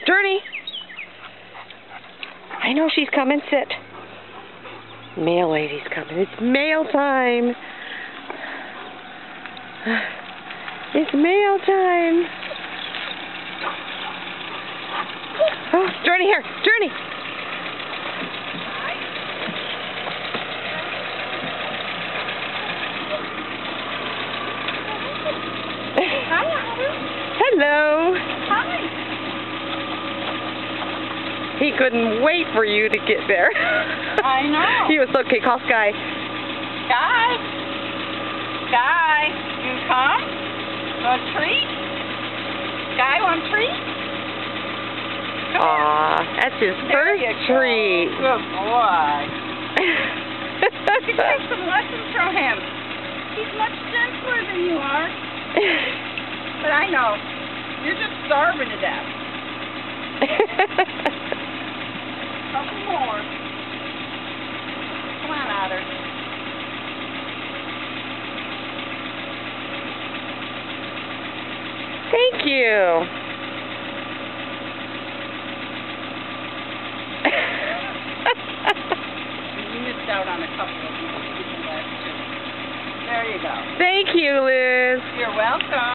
Journey. I know she's coming. Sit. Mail lady's coming. It's mail time. It's mail time. Oh, Journey here. Journey. Hello. Hi. He couldn't wait for you to get there. I know. He was okay. Call Sky. Sky. Sky, you come? Want a treat? Sky, want a treat? Aw, that's his first treat. Good boy. You take some lessons from him. He's much gentler than you are. But I know. You're just starving to death. Couple more. Come on, Otter. Thank you. You missed out on a couple of them. There you go. Thank you, Liz. You're welcome.